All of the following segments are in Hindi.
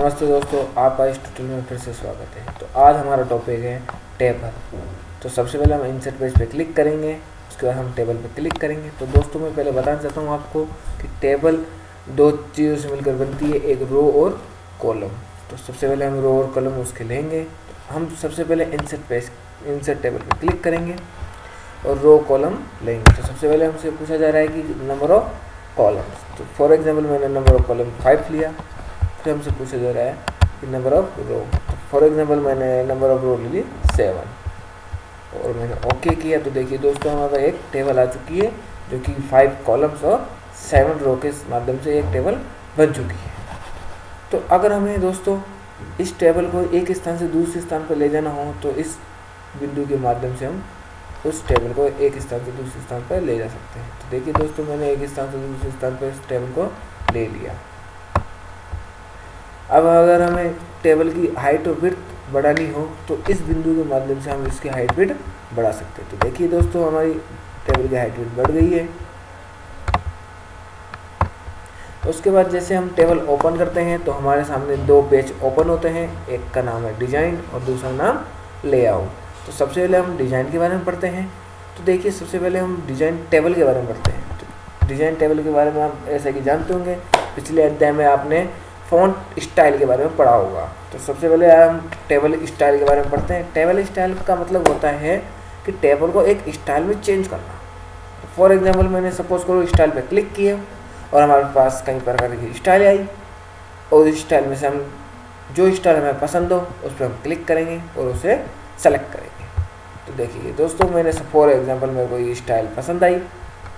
नमस्ते दोस्तों, आपका इस ट्यूटोरियल में फिर से स्वागत है। तो आज हमारा टॉपिक है टेबल। तो सबसे पहले हम इंसर्ट पेज पे क्लिक करेंगे, उसके बाद हम टेबल पे क्लिक करेंगे। तो दोस्तों मैं पहले बताना चाहता हूँ आपको कि टेबल दो चीज़ों से मिलकर बनती है, एक रो और कॉलम। तो सबसे पहले हम रो और कॉलम उसके लेंगे। हम सबसे पहले इंसर्ट टेबल पर क्लिक करेंगे और रो कॉलम लेंगे। तो सबसे पहले हमसे पूछा जा रहा है कि नंबर ऑफ कॉलम्स। तो फॉर एग्जांपल मैंने नंबर ऑफ कॉलम 5 लिया। फिर हमसे पूछा जा रहा है कि नंबर ऑफ रो। तो फॉर एग्जांपल मैंने नंबर ऑफ रो ले ली 7 और मैंने ओके किया। तो देखिए दोस्तों, हमारा एक टेबल आ चुकी है जो कि 5 कॉलम्स और 7 रो के माध्यम से एक टेबल बन चुकी है। तो अगर हमें दोस्तों इस टेबल को एक स्थान से दूसरे स्थान पर ले जाना हो तो इस बिंदु के माध्यम से हम उस टेबल को एक स्थान से दूसरे स्थान पर ले जा सकते हैं। तो देखिए दोस्तों, मैंने एक स्थान से दूसरे स्थान पर इस टेबल को ले लिया। अब अगर हमें टेबल की हाइट और विड्थ बढ़ानी हो तो इस बिंदु के माध्यम से हम इसकी हाइट विड्थ बढ़ा सकते हैं। तो देखिए दोस्तों, हमारी टेबल की हाइट विड्थ बढ़ गई है। उसके बाद जैसे हम टेबल ओपन करते हैं तो हमारे सामने दो पेज ओपन होते हैं, एक का नाम है डिजाइन और दूसरा नाम लेआउट। तो सबसे पहले हम डिजाइन के बारे में पढ़ते हैं। तो देखिए सबसे पहले हम डिजाइन टेबल के बारे में पढ़ते हैं। तो डिजाइन टेबल के बारे में आप ऐसा कि जानते होंगे, पिछले अध्याय में आपने फ़ॉन्ट स्टाइल के बारे में पढ़ा होगा। तो सबसे पहले हम टेबल स्टाइल के बारे में पढ़ते हैं। टेबल स्टाइल का मतलब होता है कि टेबल को एक स्टाइल में चेंज करना। फॉर एग्जांपल मैंने सपोज करो स्टाइल पे क्लिक किया और हमारे पास कई प्रकार की स्टाइल आई और इस स्टाइल में से हम जो स्टाइल हमें पसंद हो उस पर हम क्लिक करेंगे और उसे सेलेक्ट करेंगे। तो देखिए दोस्तों, मैंने फॉर एग्जांपल मेरे को ये स्टाइल पसंद आई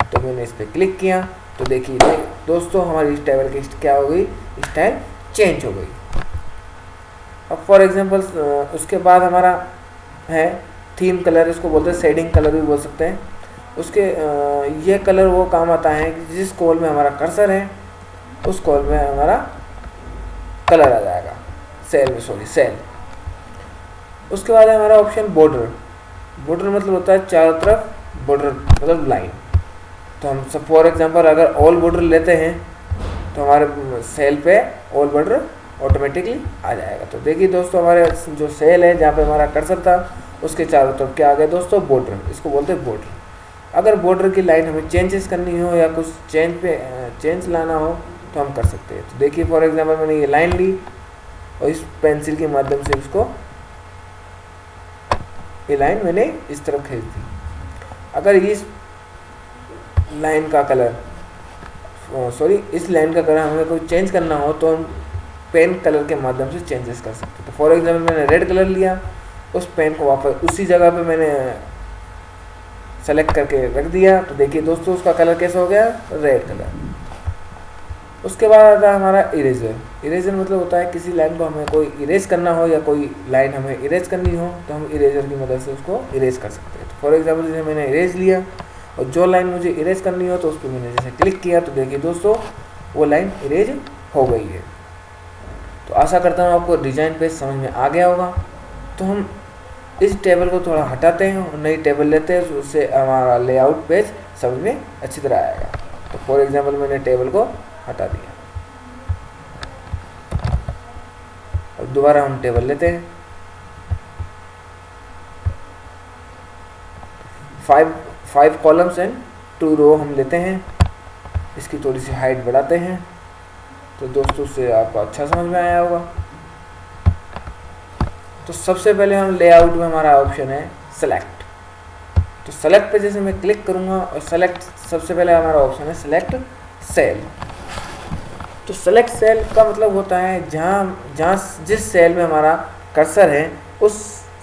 तो मैंने इस पर क्लिक किया। तो देखिए दोस्तों, हमारी इस टेबल की क्या हो गई, स्टाइल चेंज हो गई। अब फॉर एग्जांपल उसके बाद हमारा है थीम कलर, इसको बोलते हैं शेडिंग कलर भी बोल सकते हैं। उसके ये कलर वो काम आता है कि जिस कॉल में हमारा कर्सर है उस कॉल में हमारा कलर आ जाएगा, सेल। उसके बाद है हमारा ऑप्शन बॉर्डर। बॉर्डर मतलब होता है चारों तरफ बॉर्डर मतलब लाइन। तो हम सब फॉर एग्जांपल अगर ऑल बॉर्डर लेते हैं तो हमारे सेल पे ऑल बॉर्डर ऑटोमेटिकली आ जाएगा। तो देखिए दोस्तों, हमारे जो सेल है जहाँ पे हमारा कर्सर था उसके चारों तरफ क्या आ गया दोस्तों, बॉर्डर। इसको बोलते हैं बॉर्डर। अगर बॉर्डर की लाइन हमें चेंजेस करनी हो या कुछ चेंज लाना हो तो हम कर सकते हैं। तो देखिए फॉर एग्जांपल मैंने ये लाइन ली और इस पेंसिल के माध्यम से उसको ये लाइन मैंने इस तरफ खींच दी। अगर इस लाइन का कलर इस लाइन का कलर हमें कोई चेंज करना हो तो हम पेन कलर के माध्यम से चेंजेस कर सकते हैं। तो फॉर एग्जांपल मैंने रेड कलर लिया, उस पेन को वापस उसी जगह पे मैंने सेलेक्ट करके रख दिया। तो देखिए दोस्तों, उसका कलर कैसा हो गया, रेड कलर। उसके बाद आता है हमारा इरेजर। इरेजर मतलब होता है किसी लाइन को हमें कोई इरेज करना हो या कोई लाइन हमें इरेज करनी हो तो हम इरेजर की मदद से उसको इरेज कर सकते हैं। तो फॉर एग्जांपल जैसे मैंने इरेज लिया और जो लाइन मुझे इरेज करनी हो तो उस पर मैंने जैसे क्लिक किया तो देखिए दोस्तों वो लाइन इरेज हो गई है। तो आशा करता हूँ आपको डिजाइन पेज समझ में आ गया होगा। तो हम इस टेबल को थोड़ा हटाते हैं और नई टेबल लेते हैं, उससे हमारा लेआउट पेज समझ में अच्छी तरह आएगा। तो फॉर एग्जांपल मैंने टेबल को हटा दिया और दोबारा हम टेबल लेते हैं। 5 कॉलम्स एंड 2 रो हम लेते हैं। इसकी थोड़ी सी हाइट बढ़ाते हैं। तो दोस्तों से आपको अच्छा समझ में आया होगा। तो सबसे पहले हम लेआउट में हमारा ऑप्शन है सेलेक्ट। तो सेलेक्ट पे जैसे मैं क्लिक करूंगा और सेलेक्ट सबसे पहले हमारा ऑप्शन है सेलेक्ट सेल। तो सेलेक्ट सेल का मतलब होता है जहाँ जिस सेल में हमारा कर्सर है उस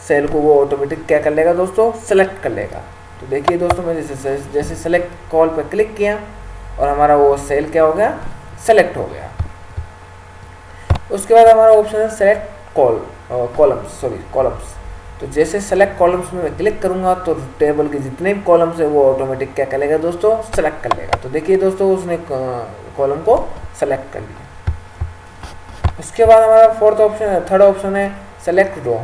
सेल को वो ऑटोमेटिक क्या कर लेगा दोस्तों, सेलेक्ट कर लेगा। तो देखिए दोस्तों, मैं जैसे सेलेक्ट कॉल पर क्लिक किया और हमारा वो सेल क्या हो गया, सेलेक्ट हो गया। उसके बाद हमारा ऑप्शन है सेलेक्ट कॉलम्स। तो जैसे सेलेक्ट कॉलम्स में मैं क्लिक करूंगा तो टेबल के जितने भी कॉलम्स है वो ऑटोमेटिक क्या कर लेगा दोस्तों, सेलेक्ट कर लेगा। तो देखिए दोस्तों, उसने कॉलम को सेलेक्ट कर लिया। उसके बाद हमारा थर्ड ऑप्शन है सेलेक्ट रो।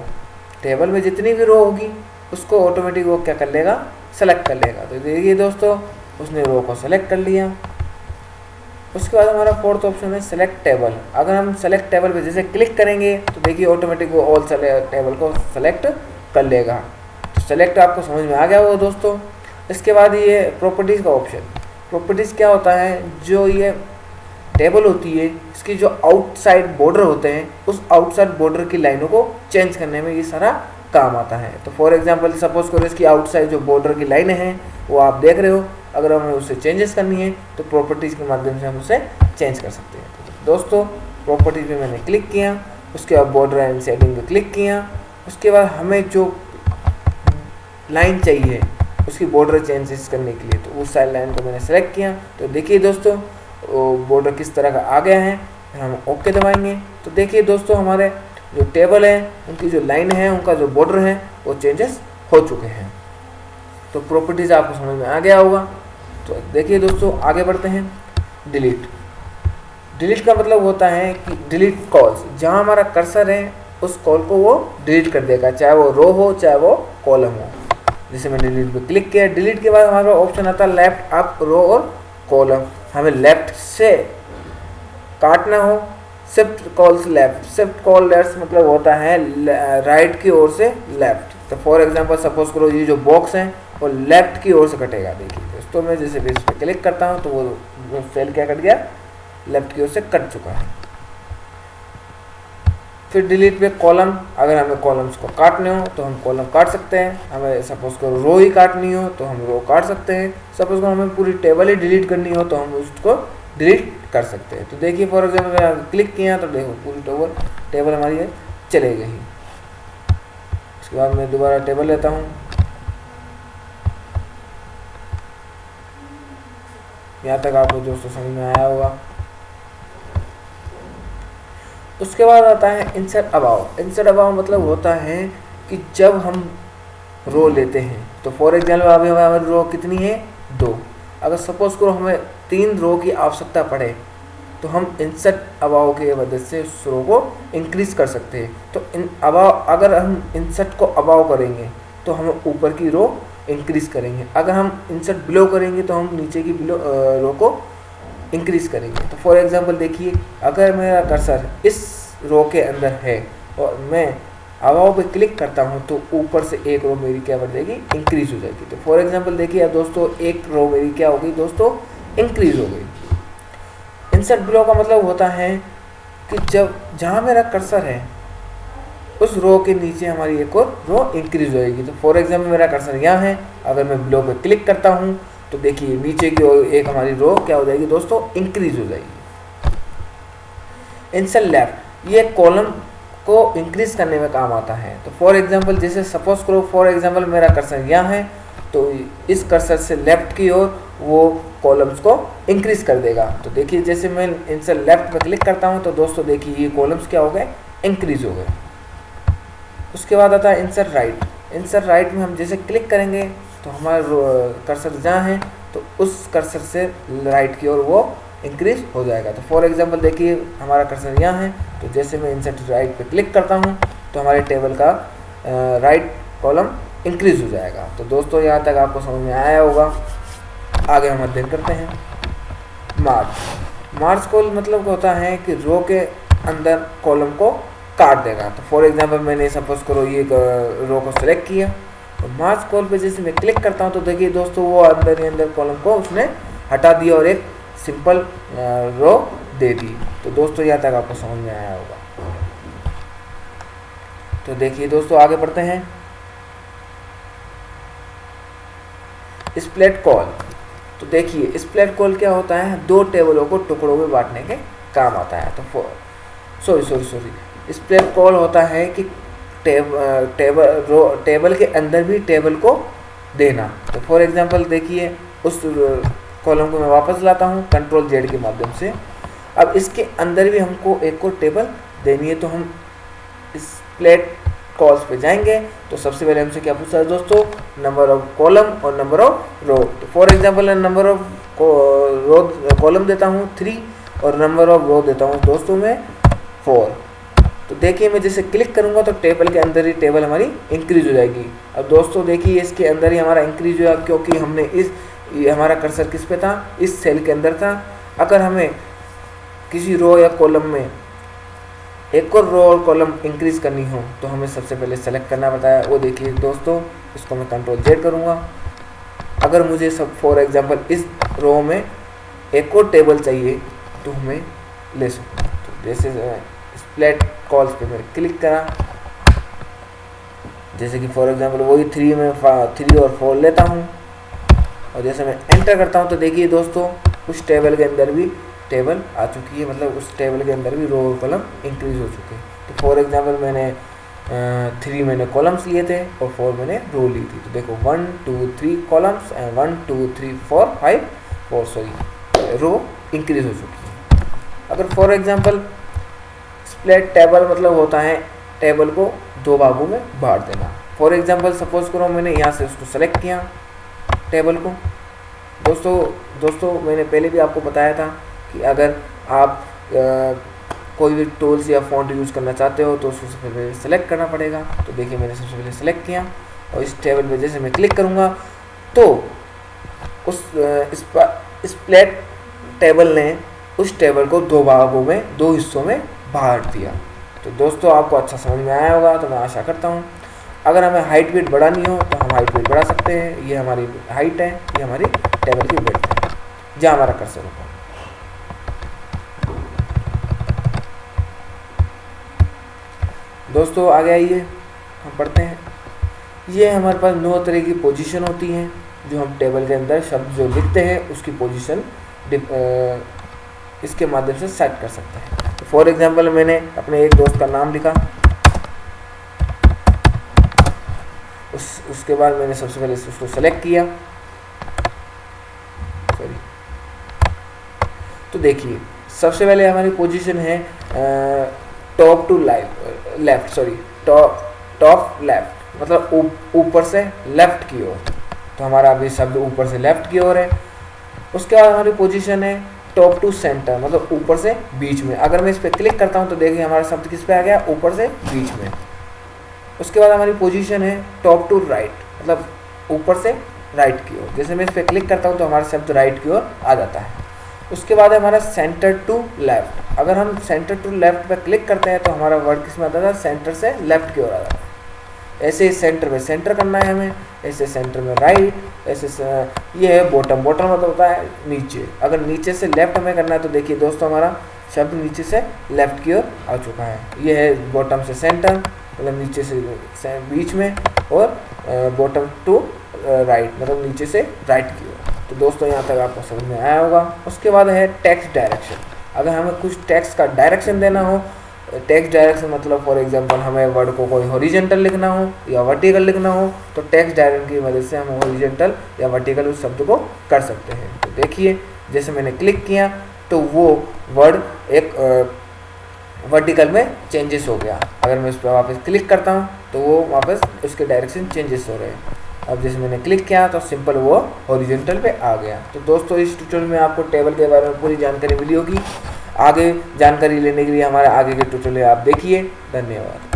टेबल में जितनी भी रो होगी उसको ऑटोमेटिक वो क्या कर लेगा, सेलेक्ट कर लेगा। तो देखिए दोस्तों, उसने रो को सेलेक्ट कर लिया। उसके बाद हमारा फोर्थ ऑप्शन है सेलेक्ट टेबल। अगर हम सेलेक्ट टेबल पे जैसे क्लिक करेंगे तो देखिए ऑटोमेटिक वो ऑल टेबल को सेलेक्ट कर लेगा। तो सेलेक्ट आपको समझ में आ गया होगा दोस्तों। इसके बाद ये प्रॉपर्टीज़ का ऑप्शन। प्रॉपर्टीज़ क्या होता है, जो ये टेबल होती है इसकी जो आउटसाइड बॉर्डर होते हैं उस आउटसाइड बॉर्डर की लाइनों को चेंज करने में ये सारा काम आता है। तो फॉर एग्जांपल सपोज करो इसकी आउटसाइड जो बॉर्डर की लाइनें हैं वो आप देख रहे हो, अगर हमें उससे चेंजेस करनी है तो प्रॉपर्टीज़ के माध्यम से हम उसे चेंज कर सकते हैं। तो दोस्तों प्रॉपर्टीज़ पे मैंने क्लिक किया, उसके बाद बॉर्डर एंड शेडिंग पे क्लिक किया, उसके बाद हमें जो लाइन चाहिए उसकी बॉर्डर चेंजेस करने के लिए तो उस साइड लाइन को मैंने सेलेक्ट किया। तो देखिए दोस्तों बॉर्डर किस तरह का आ गया है, फिर हम ओके दबाएंगे। तो देखिए दोस्तों हमारे जो टेबल है उनकी जो लाइन है उनका जो बॉर्डर है वो चेंजेस हो चुके हैं। तो प्रॉपर्टीज़ आपको समझ में आ गया होगा। तो देखिए दोस्तों आगे बढ़ते हैं। डिलीट। डिलीट का मतलब होता है कि डिलीट कॉल्स, जहाँ हमारा कर्सर है उस कॉल को वो डिलीट कर देगा, चाहे वो रो हो चाहे वो कॉलम हो। जैसे मैंने डिलीट पे क्लिक किया, डिलीट के बाद हमारा ऑप्शन आता है लेफ्ट, अप, रो और कॉलम। हमें लेफ्ट से काटना हो, shift calls left. Shift call left मतलब होता है राइट की ओर से लेफ्ट। तो फॉर एग्जांपल सपोज करो ये जो बॉक्स है वो लेफ्ट की ओर से कटेगा। देखिए दोस्तों मैं जैसे भी इस पर क्लिक करता हूँ तो वो सेल क्या कट गया, लेफ्ट की ओर से कट चुका है। फिर डिलीट पे कॉलम, अगर हमें कॉलम्स को काटने हो तो हम कॉलम काट सकते हैं। हमें सपोज करो रो ही काटनी हो तो हम रो काट सकते हैं। सपोज करो हमें पूरी टेबल ही डिलीट करनी हो तो हम उसको डिलीट कर सकते हैं। तो देखिए फॉर एग्जाम्पल मैंने क्लिक किया तो देखो पूरी टेबल हमारी चले गई। उसके बाद मैं दोबारा टेबल लेता हूँ, यहाँ तक आपको दोस्तों समझ में आया होगा। उसके बाद आता है इंसर्ट अबाव। इंसर्ट अबाव मतलब होता है कि जब हम रो लेते हैं तो फॉर एग्जाम्पल अभी हमारी रो कितनी है, 2। अगर सपोज करो हमें 3 रो की आवश्यकता पड़े तो हम इंसर्ट अबाव की मदद से उस रो को इंक्रीज कर सकते हैं। तो इन अबाव, अगर हम इंसर्ट को अबाव करेंगे तो हम ऊपर की रो इंक्रीज करेंगे, अगर हम इंसर्ट बिलो करेंगे तो हम नीचे की बिलो रो को इंक्रीज करेंगे। तो फॉर एग्जांपल देखिए अगर मेरा कर्सर इस रो के अंदर है और मैं अबाव पे क्लिक करता हूँ तो ऊपर से एक रो मेरी क्या बढ़ जाएगी, इंक्रीज हो जाएगी। तो फॉर एग्जांपल देखिए अब दोस्तों एक रो मेरी क्या हो गई दोस्तों, इंक्रीज हो गई। इंसर्ट बिलो का मतलब होता है कि जब जहाँ मेरा कर्सर है उस रो के नीचे हमारी एक और रो इंक्रीज होएगी। तो फॉर एग्जांपल मेरा कर्सर यहाँ है, अगर मैं बिलो पे क्लिक करता हूँ तो देखिए नीचे की ओर एक हमारी रो क्या हो जाएगी दोस्तों, इंक्रीज हो जाएगी। इंसर्ट लेफ्ट, ये कॉलम को इंक्रीज करने में काम आता है। तो फॉर एग्जांपल जैसे सपोज करो फॉर एग्जांपल मेरा कर्सर यहाँ है तो इस कर्सर से लेफ्ट की ओर वो कॉलम्स को इंक्रीज कर देगा। तो देखिए जैसे मैं इंसर्ट लेफ्ट पर क्लिक करता हूँ तो दोस्तों देखिए ये कॉलम्स क्या हो गए, इंक्रीज हो गए। उसके बाद आता है इंसर्ट राइट। इंसर्ट राइट में हम जैसे क्लिक करेंगे तो हमारा कर्सर जहाँ है तो उस कर्सर से राइट की ओर वो इंक्रीज हो जाएगा। तो फॉर एग्जांपल देखिए हमारा कर्सर यहाँ है तो जैसे मैं इंसर्ट राइट पे क्लिक करता हूँ तो हमारे टेबल का राइट कॉलम इंक्रीज हो जाएगा। तो दोस्तों यहाँ तक आपको समझ में आया होगा। आगे हम अध्ययन करते हैं मार्ज। मार्ज कॉल मतलब होता है कि रो के अंदर कॉलम को काट देगा। तो फॉर एग्जांपल मैंने सपोज करो ये रो को सिलेक्ट किया तो मार्ज कॉल पे जैसे मैं क्लिक करता हूँ तो देखिए दोस्तों वो अंदर ही अंदर कॉलम को उसने हटा दिया और एक सिंपल रो दे दी। तो दोस्तों यहाँ तक आपको समझ में आया होगा। तो देखिए दोस्तों आगे बढ़ते हैं। Split call. तो देखिए स्प्लिट कॉल क्या होता है, 2 टेबलों को टुकड़ों में बांटने के काम आता है। तो सॉरी स्प्लिट कॉल होता है कि टेबल के अंदर भी टेबल को देना। तो फॉर एग्जांपल देखिए उस कॉलम को मैं वापस लाता हूँ कंट्रोल जेड के माध्यम से। अब इसके अंदर भी हमको एक और टेबल देनी है तो हम स्प्लिट कॉल्स पे जाएंगे। तो सबसे पहले हमसे क्या पूछा है दोस्तों, नंबर ऑफ कॉलम और नंबर ऑफ रो। तो for example number of column देता हूँ 3 और नंबर ऑफ रो देता हूँ दोस्तों मैं 4। तो देखिए मैं जैसे क्लिक करूंगा तो टेबल के अंदर ही टेबल हमारी इंक्रीज हो जाएगी। अब दोस्तों देखिए इसके अंदर ही हमारा इंक्रीज हुआ क्योंकि हमने हमारा कर्सर किस पे था, इस सेल के अंदर था। अगर हमें किसी रो या कॉलम में एक और रो और कॉलम इंक्रीज करनी हो तो हमें सबसे पहले सेलेक्ट करना बताया। वो देखिए दोस्तों, इसको मैं Ctrl Z करूँगा। अगर मुझे सब फॉर एग्जांपल इस रो में एक और टेबल चाहिए तो हमें ले सकते हैं। तो जैसे स्प्लिट कॉल्स पे मैंने क्लिक करा, जैसे कि फॉर एग्जांपल वही 3 में 3 और 4 लेता हूँ और जैसे मैं एंटर करता हूँ तो देखिए दोस्तों उस टेबल के अंदर भी टेबल आ चुकी है, मतलब उस टेबल के अंदर भी रो और कॉलम इंक्रीज हो चुके हैं। तो फॉर एग्जांपल मैंने 3 मैंने कॉलम्स लिए थे और 4 मैंने रो ली थी। तो देखो 1 2 3 columns and 1 2 3 4 5 4 sorry row increase हो चुकी है। अगर फॉर एग्जांपल स्प्लिट टेबल मतलब होता है टेबल को 2 भागों में बांट देना। फॉर एग्जांपल सपोज करो मैंने यहाँ से उसको सेलेक्ट किया टेबल को। दोस्तों मैंने पहले भी आपको बताया था कि अगर आप कोई भी टूल्स या फॉन्ट यूज़ करना चाहते हो तो उसको सबसे पहले सेलेक्ट करना पड़ेगा। तो देखिए मैंने सबसे पहले सेलेक्ट किया और इस टेबल पे जैसे मैं क्लिक करूँगा तो उस स्प्लिट टेबल ने उस टेबल को 2 भागों में 2 हिस्सों में बांट दिया। तो दोस्तों आपको अच्छा समझ में आया होगा, तो मैं आशा करता हूँ। अगर हमें हाइट विड्थ बढ़ानी हो तो हम हाइट विड्थ बढ़ा सकते हैं। ये हमारी हाइट है, ये हमारी टेबल की विड्थ है जहाँ हमारा कर्सर होगा। दोस्तों आगे आइए हम पढ़ते हैं। ये हमारे पास 9 तरह की पोजीशन होती हैं जो हम टेबल के अंदर शब्द जो लिखते हैं उसकी पोजीशन इसके माध्यम से सेट कर सकते हैं। तो फॉर एग्जांपल मैंने अपने एक दोस्त का नाम लिखा, उसके बाद मैंने सबसे पहले उसको सेलेक्ट किया, सॉरी। तो देखिए सबसे पहले हमारी पोजीशन है top to left, sorry top left मतलब ऊपर से लेफ्ट की ओर। तो हमारा अभी शब्द ऊपर से लेफ्ट की ओर है। उसके बाद हमारी पोजीशन है टॉप टू सेंटर मतलब ऊपर से बीच में। अगर मैं इस पर क्लिक करता हूँ तो देखिए हमारा शब्द किस पे आ गया, ऊपर से बीच में। उसके बाद हमारी पोजीशन है टॉप टू राइट मतलब ऊपर से राइट की ओर। जैसे मैं इस पर क्लिक करता हूँ तो हमारा शब्द राइट की ओर आ जाता है। उसके बाद है हमारा सेंटर टू लेफ्ट। अगर हम सेंटर टू लेफ्ट पर क्लिक करते हैं तो हमारा वर्ड किस में आता है, सेंटर से लेफ्ट की ओर आ जाता है। ऐसे सेंटर में सेंटर करना है हमें, ऐसे सेंटर में राइट, ऐसे ये है बॉटम मतलब होता है नीचे। अगर नीचे से लेफ्ट में करना है तो देखिए दोस्तों हमारा शब्द नीचे से लेफ्ट की ओर आ चुका है। ये है बॉटम से सेंटर मतलब नीचे से बीच में, और बॉटम टू राइट मतलब नीचे से राइट की ओर। तो दोस्तों यहाँ तक आपको समझ में आया होगा। उसके बाद है टेक्स्ट डायरेक्शन। अगर हमें कुछ टेक्स्ट का डायरेक्शन देना हो, टेक्स्ट डायरेक्शन मतलब फॉर एग्जांपल हमें वर्ड को कोई हॉरिजॉन्टल लिखना हो या वर्टिकल लिखना हो तो टेक्स्ट डायरेक्शन की मदद से हम हॉरिजॉन्टल या वर्टिकल उस शब्द को कर सकते हैं। तो देखिए जैसे मैंने क्लिक किया तो वो वर्ड एक वर्टिकल में चेंजेस हो गया। अगर मैं उस पर वापस क्लिक करता हूँ तो वो वापस उसके डायरेक्शन चेंजेस हो रहे हैं। अब जैसे मैंने क्लिक किया तो सिंपल वो हॉरिजॉन्टल पे आ गया। तो दोस्तों इस ट्यूटोरियल में आपको टेबल के बारे में पूरी जानकारी मिली होगी। आगे जानकारी लेने के लिए हमारे आगे के ट्यूटोरियल आप देखिए। धन्यवाद।